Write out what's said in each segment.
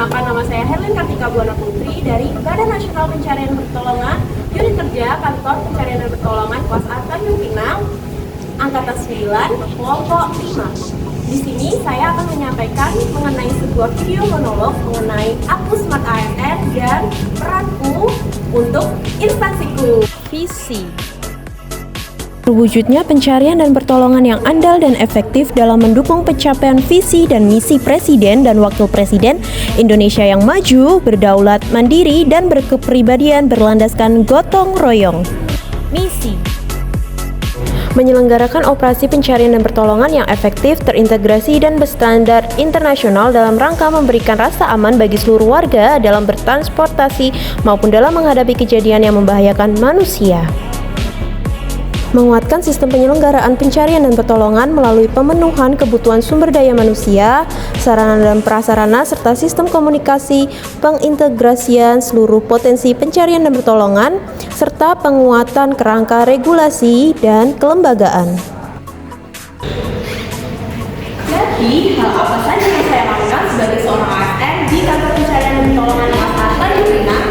Perkenalkan, nama saya Herlin Kartika Buana Putri dari Badan Nasional Pencarian dan Pertolongan, Unit Kerja Kantor Pencarian dan Pertolongan kelas A Tanjung Pinang, Angkatan 9, Kelompok 5. Di sini saya akan menyampaikan mengenai sebuah video monolog mengenai aku Smart ASN dan peranku untuk instansiku. Visi. Terwujudnya pencarian dan pertolongan yang andal dan efektif dalam mendukung pencapaian visi dan misi Presiden dan Wakil Presiden Indonesia yang maju, berdaulat, mandiri, dan berkepribadian berlandaskan gotong royong. Misi. Menyelenggarakan operasi pencarian dan pertolongan yang efektif, terintegrasi, dan berstandar internasional dalam rangka memberikan rasa aman bagi seluruh warga dalam bertransportasi maupun dalam menghadapi kejadian yang membahayakan manusia. Menguatkan sistem penyelenggaraan pencarian dan pertolongan melalui pemenuhan kebutuhan sumber daya manusia, sarana dan prasarana, serta sistem komunikasi, pengintegrasian seluruh potensi pencarian dan pertolongan, serta penguatan kerangka regulasi dan kelembagaan. Jadi, hal apa saja yang saya lakukan sebagai seorang ASN di Kantor Pencarian dan Pertolongan kelas A Tanjung Pinang?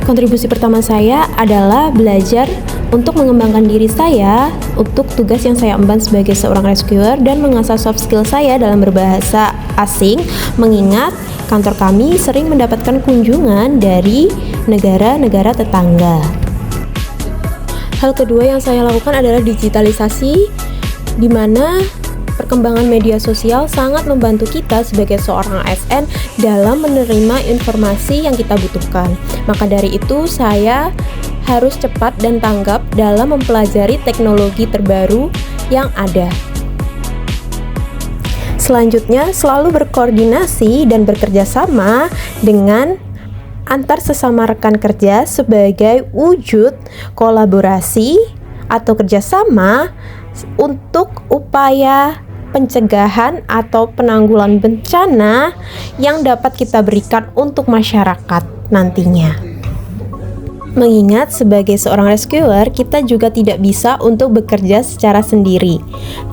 Kontribusi pertama saya adalah belajar untuk mengembangkan diri saya untuk tugas yang saya emban sebagai seorang rescuer dan mengasah soft skill saya dalam berbahasa asing, mengingat kantor kami sering mendapatkan kunjungan dari negara-negara tetangga. Hal kedua yang saya lakukan adalah digitalisasi, di mana perkembangan media sosial sangat membantu kita sebagai seorang ASN dalam menerima informasi yang kita butuhkan. Maka dari itu, saya harus cepat dan tanggap dalam mempelajari teknologi terbaru yang ada. Selanjutnya, selalu berkoordinasi dan bekerja sama dengan antar sesama rekan kerja sebagai wujud kolaborasi atau kerjasama untuk upaya pencegahan atau penanggulangan bencana yang dapat kita berikan untuk masyarakat nantinya. Mengingat sebagai seorang rescuer, kita juga tidak bisa untuk bekerja secara sendiri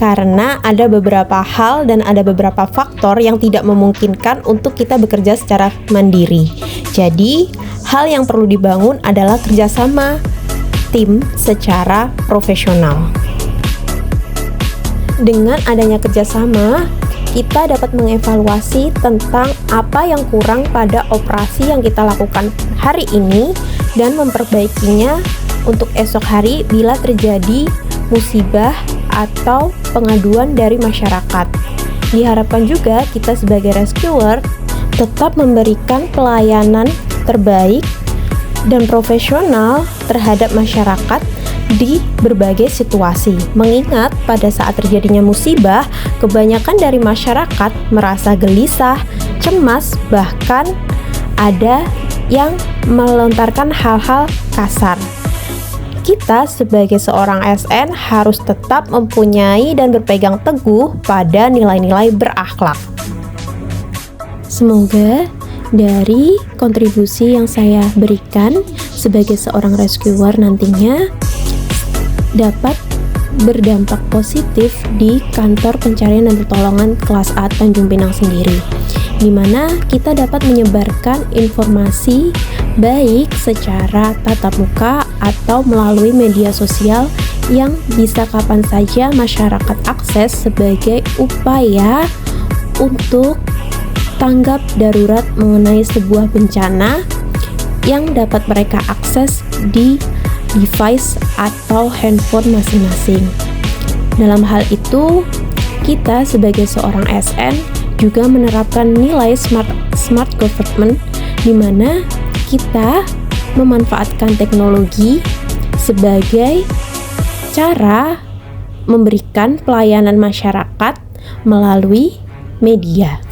karena ada beberapa hal dan ada beberapa faktor yang tidak memungkinkan untuk kita bekerja secara mandiri. Jadi, hal yang perlu dibangun adalah kerjasama tim secara profesional. Dengan adanya kerjasama, kita dapat mengevaluasi tentang apa yang kurang pada operasi yang kita lakukan hari ini dan memperbaikinya untuk esok hari bila terjadi musibah atau pengaduan dari masyarakat. Diharapkan juga kita sebagai rescuer tetap memberikan pelayanan terbaik dan profesional terhadap masyarakat di berbagai situasi. Mengingat pada saat terjadinya musibah, kebanyakan dari masyarakat merasa gelisah, cemas, bahkan ada yang melontarkan hal-hal kasar. Kita sebagai seorang ASN harus tetap mempunyai dan berpegang teguh pada nilai-nilai berakhlak. Semoga dari kontribusi yang saya berikan sebagai seorang rescuer nantinya dapat berdampak positif di Kantor Pencarian dan Pertolongan kelas A Tanjung Pinang sendiri, di mana kita dapat menyebarkan informasi baik secara tatap muka atau melalui media sosial yang bisa kapan saja masyarakat akses sebagai upaya untuk tanggap darurat mengenai sebuah bencana yang dapat mereka akses di device atau handphone masing-masing. Dalam hal itu, kita sebagai seorang ASN juga menerapkan nilai smart government, di mana kita memanfaatkan teknologi sebagai cara memberikan pelayanan masyarakat melalui media.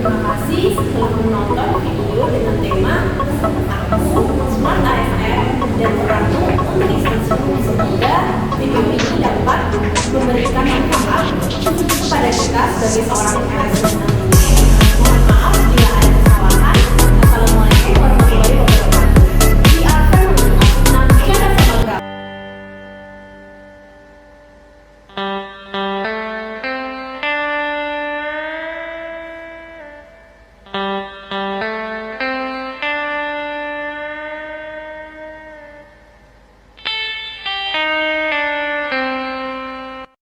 Terima kasih telah menonton video dengan tema Aku Smart ASN dan peranku untuk instansiku. Semoga video ini dapat memberikan manfaat kepada kita sebagai seorang